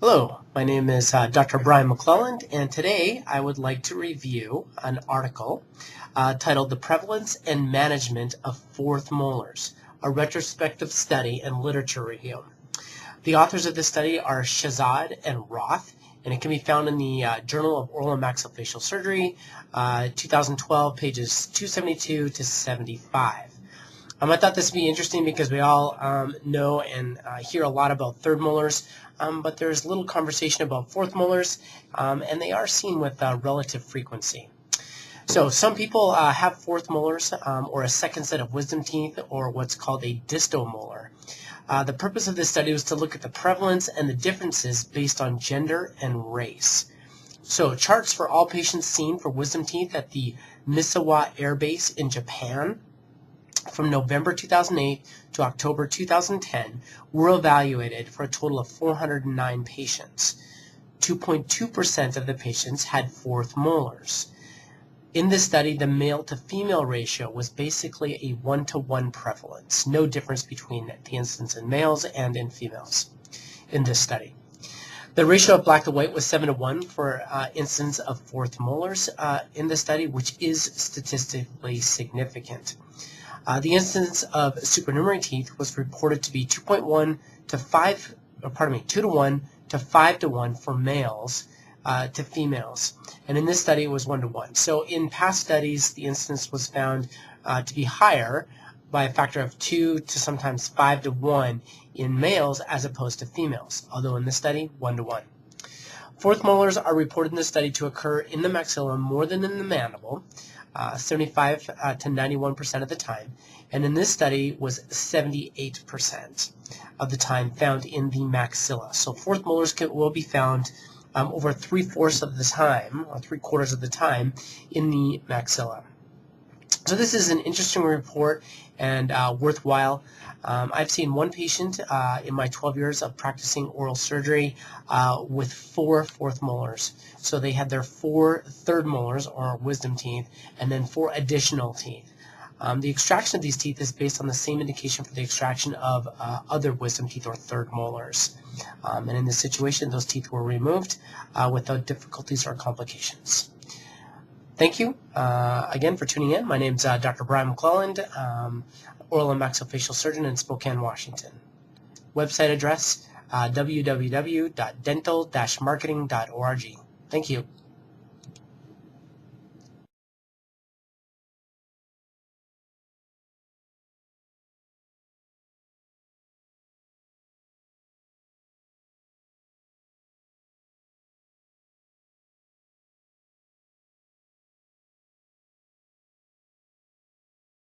Hello, my name is Dr. Brian McClelland, and today I would like to review an article titled The Prevalence and Management of Fourth Molars, a Retrospective Study and Literature Review. The authors of this study are Shahzad and Roth, and it can be found in the Journal of Oral and Maxillofacial Surgery, 2012, pages 272 to 75. I thought this would be interesting because we all know and hear a lot about third molars, but there's little conversation about fourth molars, and they are seen with relative frequency. So some people have fourth molars or a second set of wisdom teeth, or what's called a distomolar. The purpose of this study was to look at the prevalence and the differences based on gender and race. So charts for all patients seen for wisdom teeth at the Misawa Air Base in Japan from November 2008 to October 2010 were evaluated for a total of 409 patients. 2.2% of the patients had fourth molars. In this study, the male to female ratio was basically a 1-to-1 prevalence, no difference between the incidence in males and in females in this study. The ratio of black to white was 7-to-1 for incidence of fourth molars in the study, which is statistically significant. The incidence of supernumerary teeth was reported to be 2.1 to 5, 2-to-1 to 5-to-1 for males to females, and in this study it was 1-to-1. So in past studies, the incidence was found to be higher by a factor of 2 to sometimes 5-to-1 in males as opposed to females, although in this study, 1-to-1. Fourth molars are reported in the study to occur in the maxilla more than in the mandible, 75 to 91% of the time, and in this study was 78% of the time found in the maxilla. So fourth molars will be found over 3/4 of the time, or 3/4 of the time, in the maxilla. So this is an interesting report and worthwhile. I've seen one patient in my 12 years of practicing oral surgery with 4 fourth molars. So they had their 4 third molars, or wisdom teeth, and then 4 additional teeth. The extraction of these teeth is based on the same indication for the extraction of other wisdom teeth or third molars. And in this situation, those teeth were removed without difficulties or complications. Thank you again for tuning in. My name is Dr. Brian McClelland, oral and maxillofacial surgeon in Spokane, Washington. Website address www.dental-marketing.org. Thank you.